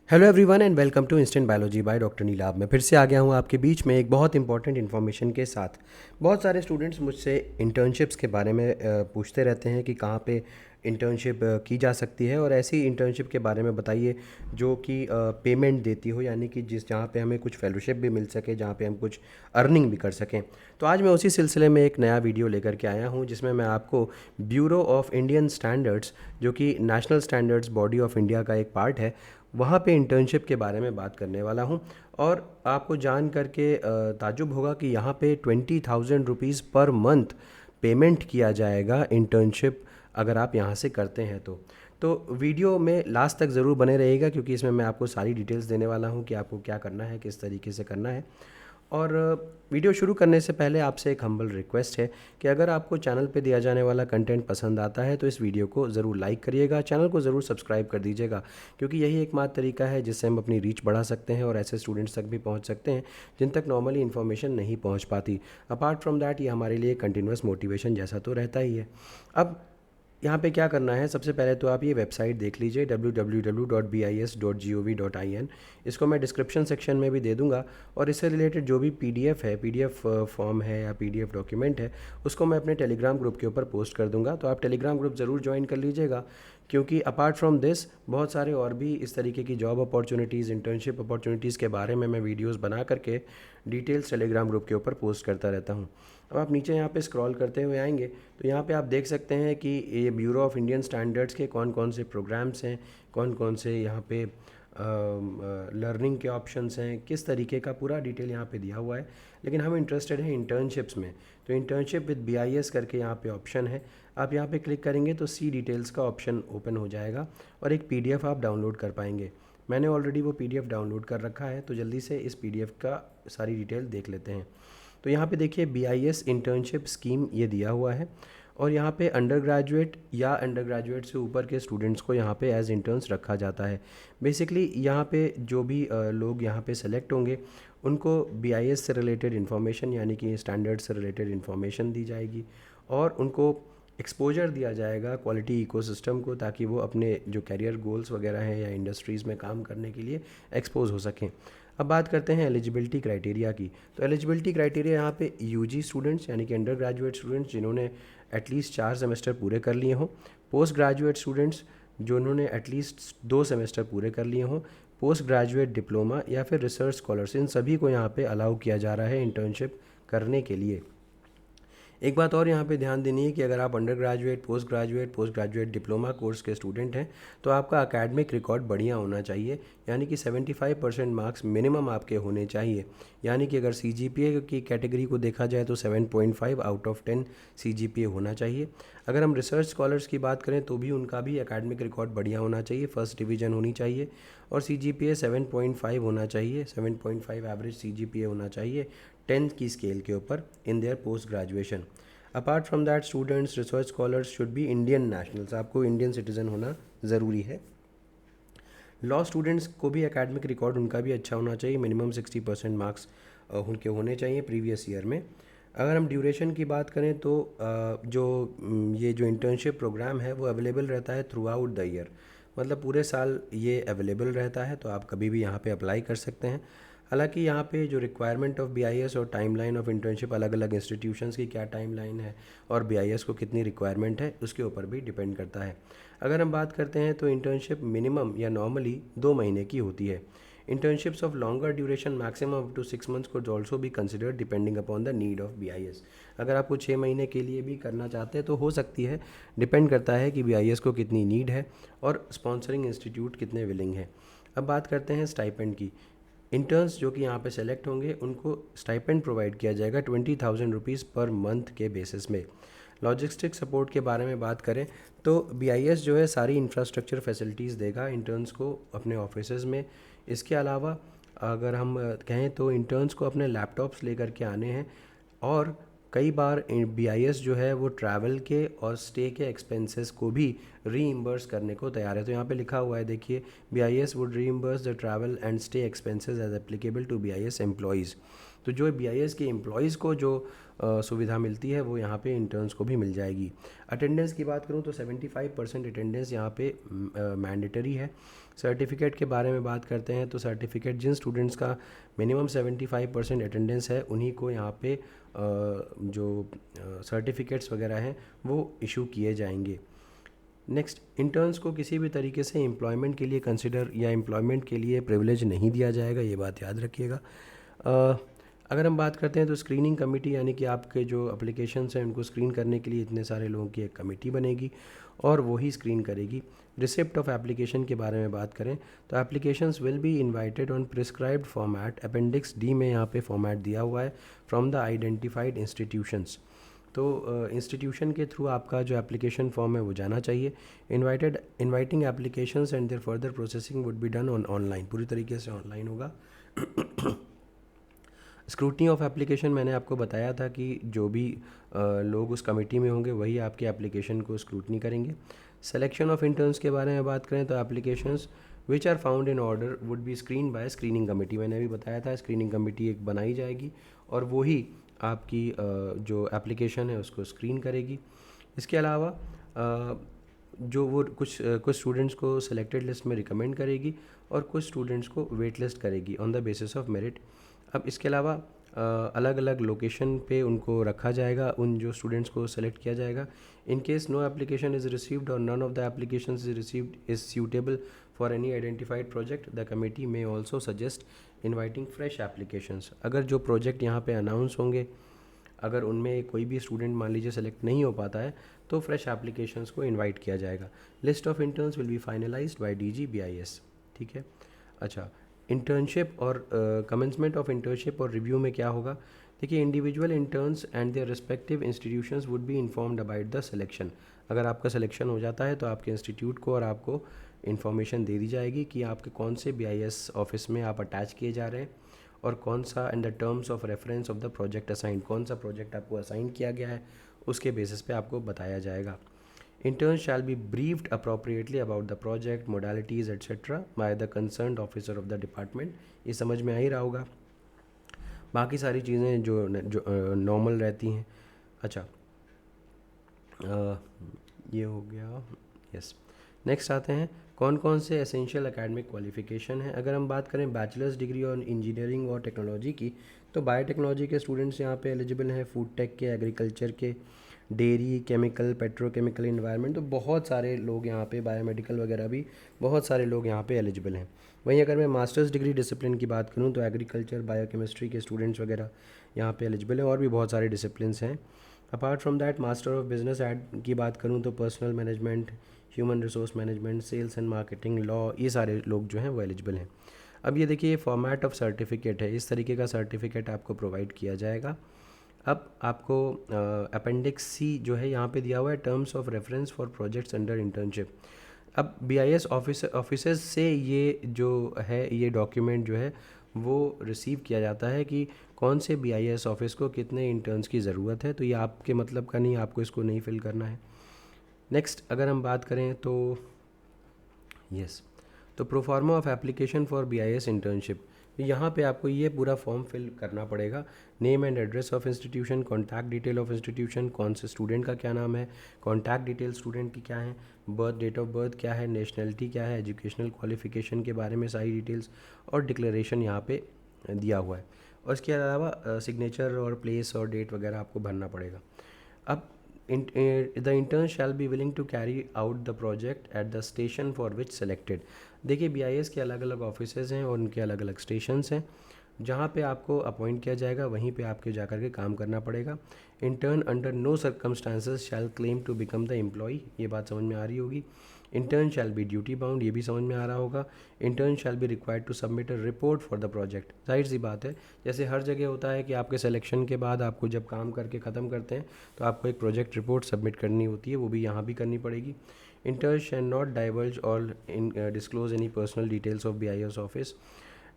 Hello everyone and welcome to instant biology by doctor Neelabh. मैं फिर से आ गया हूँ आपके बीच में एक बहुत इंपॉर्टेंट इन्फॉर्मेशन के साथ। बहुत सारे स्टूडेंट्स मुझसे इंटर्नशिप्स के बारे में पूछते रहते हैं कि कहाँ पे इंटर्नशिप की जा सकती है, और ऐसी इंटर्नशिप के बारे में बताइए जो कि पेमेंट देती हो, यानी कि जहाँ पे हमें कुछ फेलोशिप भी मिल सके, जहाँ पे हम कुछ अर्निंग भी कर सकें। तो आज मैं उसी सिलसिले में एक नया वीडियो लेकर के आया हूँ जिसमें मैं आपको ब्यूरो ऑफ इंडियन स्टैंडर्ड्स, जो कि national standards body of India का एक पार्ट है, वहाँ पे इंटर्नशिप के बारे में बात करने वाला हूँ। और आपको जान करके ताज्जुब होगा कि यहाँ पे 20,000 रुपीज़ पर मंथ पेमेंट किया जाएगा इंटर्नशिप, अगर आप यहाँ से करते हैं तो वीडियो में लास्ट तक ज़रूर बने रहिएगा, क्योंकि इसमें मैं आपको सारी डिटेल्स देने वाला हूँ कि आपको क्या करना है, किस तरीके से करना है। और वीडियो शुरू करने से पहले आपसे एक हम्बल रिक्वेस्ट है कि अगर आपको चैनल पे दिया जाने वाला कंटेंट पसंद आता है तो इस वीडियो को ज़रूर लाइक करिएगा, चैनल को ज़रूर सब्सक्राइब कर दीजिएगा, क्योंकि यही एकमात्र तरीका है जिससे हम अपनी रीच बढ़ा सकते हैं और ऐसे स्टूडेंट्स तक भी पहुंच सकते हैं जिन तक नॉर्मली इन्फॉर्मेशन नहीं पहुंच पाती। अपार्ट फ्रॉम दैट ये हमारे लिए कंटिन्यूस मोटिवेशन जैसा तो रहता ही है। अब यहाँ पे क्या करना है, सबसे पहले तो आप ये वेबसाइट देख लीजिए www.bis.gov.in। इसको मैं डिस्क्रिप्शन सेक्शन में भी दे दूँगा, और इससे रिलेटेड जो भी पीडीएफ है, पीडीएफ फॉर्म है या पीडीएफ डॉक्यूमेंट है, उसको मैं अपने टेलीग्राम ग्रुप के ऊपर पोस्ट कर दूँगा। तो आप टेलीग्राम ग्रुप ज़रूर ज्वाइन कर लीजिएगा, क्योंकि अपार्ट फ्रॉम दिस बहुत सारे और भी इस तरीके की जॉब अपॉर्चुनिटीज़, इंटर्नशिप अपॉर्चुनिटीज़ के बारे में मैं वीडियोस बना करके डिटेल्स टेलीग्राम ग्रुप के ऊपर पोस्ट करता रहता हूँ। अब आप नीचे यहाँ पे स्क्रॉल करते हुए आएंगे तो यहाँ पे आप देख सकते हैं कि ये ब्यूरो ऑफ इंडियन स्टैंडर्ड्स के कौन कौन से प्रोग्राम्स हैं, कौन कौन से यहाँ पे लर्निंग के ऑप्शंस हैं, किस तरीके का पूरा डिटेल यहाँ पे दिया हुआ है। लेकिन हम इंटरेस्टेड हैं इंटर्नशिप्स में, तो इंटर्नशिप विद बीआईएस करके यहाँ पे ऑप्शन है। आप यहाँ पे क्लिक करेंगे तो सी डिटेल्स का ऑप्शन ओपन हो जाएगा और एक पीडीएफ आप डाउनलोड कर पाएंगे। मैंने ऑलरेडी वो पीडीएफ डाउनलोड कर रखा है, तो जल्दी से इस पीडीएफ का सारी डिटेल देख लेते हैं। तो यहाँ पे देखिए बीआईएस इंटर्नशिप स्कीम ये दिया हुआ है, और यहाँ पे अंडर ग्रेजुएट या अंडर ग्रेजुएट से ऊपर के स्टूडेंट्स को यहाँ पे एज इंटर्न्स रखा जाता है। बेसिकली यहाँ पे जो भी लोग यहाँ पे सेलेक्ट होंगे उनको बीआईएस से रिलेटेड इन्फॉर्मेशन, यानी कि स्टैंडर्ड से रिलेटेड इन्फॉर्मेशन दी जाएगी, और उनको एक्सपोजर दिया जाएगा क्वालिटी इकोसिस्टम को, ताकि वो अपने जो करियर गोल्स वगैरह हैं या इंडस्ट्रीज़ में काम करने के लिए एक्सपोज हो सकें। अब बात करते हैं एलिजिबिलिटी क्राइटेरिया की। तो एलिजिबिलिटी क्राइटेरिया यहाँ पे यूजी स्टूडेंट्स, यानी कि अंडर ग्रेजुएट स्टूडेंट्स जिन्होंने एटलीस्ट 4 सेमेस्टर पूरे कर लिए हों, पोस्ट ग्रेजुएट स्टूडेंट्स जिन्होंने एटलीस्ट 2 सेमेस्टर पूरे कर लिए हों, पोस्ट ग्रेजुएट डिप्लोमा या फिर रिसर्च स्कॉलर्स, इन सभी को यहाँ पे अलाउ किया जा रहा है इंटर्नशिप करने के लिए। एक बात और यहाँ पे ध्यान देनी है कि अगर आप under graduate, post graduate diploma course के स्टूडेंट हैं तो आपका एकेडमिक रिकॉर्ड बढ़िया होना चाहिए, यानी कि 75% मार्क्स मिनिमम आपके होने चाहिए। यानी कि अगर सीजीपीए की कैटेगरी को देखा जाए तो 7.5 आउट ऑफ 10 सीजीपीए होना चाहिए। अगर हम रिसर्च स्कॉलर्स की बात करें तो भी उनका भी एकेडमिक रिकॉर्ड बढ़िया होना चाहिए, फर्स्ट डिवीज़न होनी चाहिए, और सीजीपीए 7.5 होना चाहिए, 7.5 एवरेज सीजीपीए होना चाहिए 10 की स्केल के ऊपर in their post graduation. Apart from that students, research scholars should be Indian nationals, आपको इंडियन सिटीज़न होना ज़रूरी है। लॉ स्टूडेंट्स को भी एकेडमिक रिकॉर्ड उनका भी अच्छा होना चाहिए, मिनिमम 60% मार्क्स उनके होने चाहिए प्रीवियस ईयर में। अगर हम ड्यूरेशन की बात करें तो ये जो इंटर्नशिप प्रोग्राम है वो अवेलेबल रहता है थ्रू आउट द ईयर, मतलब पूरे साल ये अवेलेबल रहता है, तो आप कभी भी यहाँ पे अप्लाई कर सकते हैं। हालांकि यहाँ पे जो रिक्वायरमेंट ऑफ बीआईएस और टाइमलाइन ऑफ इंटर्नशिप, अलग अलग इंस्टीट्यूशंस की क्या टाइमलाइन है और बीआईएस को कितनी रिक्वायरमेंट है, उसके ऊपर भी डिपेंड करता है। अगर हम बात करते हैं तो इंटर्नशिप मिनिमम या नॉर्मली 2 महीने की होती है। Internships of longer duration maximum up to 6 months could also be considered depending upon the need of BIS. अगर आपको 6 महीने के लिए भी करना चाहते हैं तो हो सकती है, डिपेंड करता है कि बीआईएस को कितनी नीड है और स्पॉन्सरिंग इंस्टीट्यूट कितने विलिंग हैं। अब बात करते हैं स्टाइपेंड की। इंटर्न्स जो कि यहाँ पे सेलेक्ट होंगे उनको स्टाइपेंड प्रोवाइड किया जाएगा 20,000 रुपीज़ पर मंथ के बेसिस में। लॉजिस्टिक सपोर्ट के बारे में बात करें तो बीआईएस जो है सारी इंफ्रास्ट्रक्चर फैसिलिटीज़ देगा इंटर्न्स को अपने ऑफिसेज़ में। इसके अलावा अगर हम कहें तो इंटर्न्स को अपने लैपटॉप्स लेकर के आने हैं, और कई बार बीआईएस जो है वो ट्रैवल के और स्टे के एक्सपेंसेस को भी रीइम्बर्स करने को तैयार है। तो यहाँ पे लिखा हुआ है देखिए, BIS would reimburse the travel and stay expenses as applicable to BIS employees. तो जो बीआईएस के एम्प्लॉयज़ को जो सुविधा मिलती है वो यहाँ पे इंटर्न्स को भी मिल जाएगी। अटेंडेंस की बात करूँ तो 75% अटेंडेंस यहाँ पे मैंडेटरी है। सर्टिफिकेट के बारे में बात करते हैं तो सर्टिफिकेट जिन स्टूडेंट्स का मिनिमम 75% अटेंडेंस है उन्हीं को यहाँ पे जो सर्टिफिकेट्स वगैरह हैं वो इशू किए जाएंगे। नेक्स्ट, इंटर्न्स को किसी भी तरीके से एम्प्लॉयमेंट के लिए कंसिडर या एम्प्लॉयमेंट के लिए प्रिविलेज नहीं दिया जाएगा, ये बात याद रखिएगा। अगर हम बात करते हैं तो स्क्रीनिंग कमेटी यानी कि आपके जो एप्लीकेशंस हैं उनको स्क्रीन करने के लिए इतने सारे लोगों की एक कमेटी बनेगी और वही स्क्रीन करेगी। रिसिप्ट ऑफ एप्लीकेशन के बारे में बात करें तो applications will be invited on prescribed format, appendix D में यहाँ पे फॉर्मेट दिया हुआ है, फ्रॉम द आइडेंटिफाइड इंस्टीट्यूशंस। तो इंस्टीट्यूशन के थ्रू आपका जो एप्लीकेशन फॉर्म है वो जाना चाहिए। Inviting applications and their further processing would be done online, पूरी तरीके से ऑनलाइन होगा। स्क्रूटनी ऑफ एप्लीकेशन मैंने आपको बताया था कि जो भी लोग उस कमेटी में होंगे वही आपके एप्लीकेशन को स्क्रूटनी करेंगे। सिलेक्शन ऑफ इंटर्न्स के बारे में बात करें तो applications which are found in order would be screen by screening committee, मैंने अभी बताया था स्क्रीनिंग कमेटी एक बनाई जाएगी और वही आपकी जो एप्लीकेशन है उसको स्क्रीन करेगी। इसके अलावा जो वो कुछ स्टूडेंट्स को सिलेक्टेड लिस्ट में रिकमेंड करेगी और कुछ स्टूडेंट्स को वेट लिस्ट करेगी on the basis of merit. अब इसके अलावा अलग अलग लोकेशन पे उनको रखा जाएगा, उन जो स्टूडेंट्स को सेलेक्ट किया जाएगा। In case no application is received और none of the application is received is suitable for any identified project, the committee may also suggest inviting fresh applications. अगर जो प्रोजेक्ट यहाँ पे अनाउंस होंगे अगर उनमें कोई भी स्टूडेंट मान लीजिए सेलेक्ट नहीं हो पाता है तो फ्रेश एप्लीकेशंस को इनवाइट किया जाएगा। List of interns will be finalised by DGBIS, ठीक है। अच्छा, इंटर्नशिप और कमेंसमेंट ऑफ इंटर्नशिप और रिव्यू में क्या होगा, देखिए individual interns and their respective institutions would be informed about the selection. अगर आपका सिलेक्शन हो जाता है तो आपके इंस्टीट्यूट को और आपको इन्फॉर्मेशन दे दी जाएगी कि आपके कौन से BIS ऑफिस में आप अटैच किए जा रहे हैं और कौन सा and the terms of reference of the project assign, कौन सा प्रोजेक्ट आपको असाइन किया गया है उसके बेसिस पे आपको बताया जाएगा। Interns shall be briefed appropriately about the project, modalities, etc. by the concerned officer of the department। ये समझ में आ ही रहा होगा। बाकी सारी चीज़ें जो नॉर्मल रहती हैं। अच्छा, ये हो गया, यस। नेक्स्ट आते हैं कौन कौन से एसेंशियल एकेडमिक क्वालिफिकेशन है। अगर हम बात करें बैचलर्स डिग्री और इंजीनियरिंग और टेक्नोलॉजी की तो बायोटेक्नोलॉजी के स्टूडेंट्स यहाँ पे एलिजिबल हैं, फूड टेक के, एग्रीकल्चर के, डेयरी, केमिकल, पेट्रोकेमिकल, इन्वायरमेंट, तो बहुत सारे लोग यहाँ पे, बायोमेडिकल वगैरह भी बहुत सारे लोग यहाँ पे एलिजिबल हैं। वहीं अगर मैं मास्टर्स डिग्री डिसिप्लिन की बात करूँ तो एग्रीकल्चर, बायोकेमिस्ट्री के स्टूडेंट्स वगैरह यहाँ पे एलिजिबल हैं और भी बहुत सारे डिसिप्लिन्स हैं। Apart from that master of business ad की बात करूँ तो personnel management, human resource management, sales and marketing, law, ये सारे लोग जो हैं वो एलिजिबल हैं। अब ये देखिए फॉर्मेट ऑफ सर्टिफिकेट है, इस तरीके का सर्टिफिकेट आपको प्रोवाइड किया जाएगा। अब आपको अपेंडिक्स C जो है यहाँ पे दिया हुआ है, terms of reference for projects under internship. अब BIS ऑफिसर्स से ये जो है ये डॉक्यूमेंट जो है वो रिसीव किया जाता है कि कौन से BIS ऑफिस को कितने इंटर्न्स की ज़रूरत है, तो ये आपके मतलब का नहीं, आपको इसको नहीं फिल करना है। नेक्स्ट अगर हम बात करें तो यस, तो proforma of application for BIS internship, यहाँ पे आपको ये पूरा फॉर्म फिल करना पड़ेगा। Name and address of institution, contact detail of institution, कौन से स्टूडेंट का क्या नाम है, कॉन्टैक्ट डिटेल स्टूडेंट की क्या है, बर्थ, डेट ऑफ बर्थ क्या है, नेशनलिटी क्या है, एजुकेशनल क्वालिफिकेशन के बारे में सारी डिटेल्स और डिक्लेरेशन यहाँ पे दिया हुआ है। और इसके अलावा सिग्नेचर और प्लेस और डेट वगैरह आपको भरना पड़ेगा। अब the intern shall be willing to carry out the project at the station for which selected. देखिए BIS के अलग अलग ऑफिसेज हैं और उनके अलग अलग स्टेशंस हैं, जहाँ पे आपको अपॉइंट किया जाएगा वहीं पे आपके जाकर के काम करना पड़ेगा। Intern under no circumstances shall claim to become the employ, ये बात समझ में आ रही होगी। Intern shall be duty bound, ये भी समझ में आ रहा होगा। Intern shall be required to submit a report for the project, जाहिर सी बात है जैसे हर जगह होता है कि आपके सिलेक्शन के बाद आपको जब काम करके ख़त्म करते हैं तो आपको एक प्रोजेक्ट रिपोर्ट सबमिट करनी होती है, वो भी यहाँ भी करनी पड़ेगी। Interns shall not divulge or disclose any personal details of BIS office.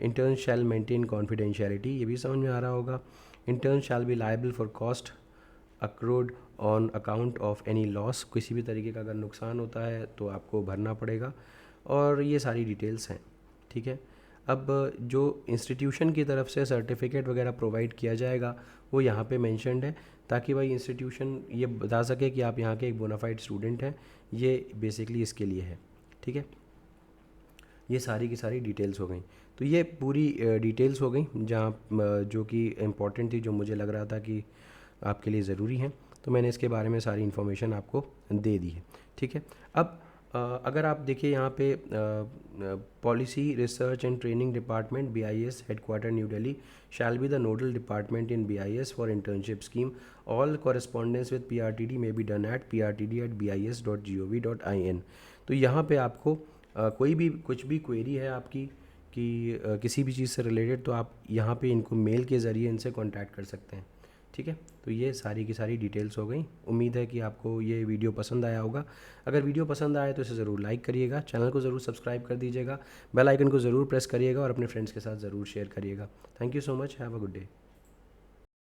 Interns shall maintain confidentiality, ये भी समझ में आ रहा होगा। Interns shall be liable for cost accrued on account of any loss, किसी भी तरीके का अगर नुकसान होता है तो आपको भरना पड़ेगा और ये सारी डिटेल्स हैं, ठीक है। अब जो इंस्टीट्यूशन की तरफ से सर्टिफिकेट वगैरह प्रोवाइड किया जाएगा वो यहाँ पे मेंशन्ड है ताकि भाई इंस्टीट्यूशन ये बता सके कि आप यहाँ के एक बोनाफाइड स्टूडेंट हैं, ये बेसिकली इसके लिए है, ठीक है। ये सारी की सारी डिटेल्स हो गई। तो ये पूरी डिटेल्स हो गई जहाँ जो कि इम्पोर्टेंट थी, जो मुझे लग रहा था कि आपके लिए ज़रूरी हैं, तो मैंने इसके बारे में सारी इन्फॉर्मेशन आपको दे दी है। ठीक है। अब अगर आप देखिए यहाँ पे policy research and training department BIS headquarter new Delhi shall be the nodal department in BIS for internship scheme. All correspondence with PRTD में बी डन एट prtd@bis.gov.in। तो यहाँ पे आपको कोई भी कुछ भी क्वेरी है आपकी कि किसी भी चीज़ से रिलेटेड, तो आप यहाँ पे इनको मेल के ज़रिए इनसे कांटेक्ट कर सकते हैं। ठीक है। तो ये सारी की सारी डिटेल्स हो गई। उम्मीद है कि आपको ये वीडियो पसंद आया होगा। अगर वीडियो पसंद आए तो इसे ज़रूर लाइक करिएगा, चैनल को ज़रूर सब्सक्राइब कर दीजिएगा, बेल आइकन को ज़रूर प्रेस करिएगा और अपने फ्रेंड्स के साथ ज़रूर शेयर करिएगा। Thank you so much, have a good day.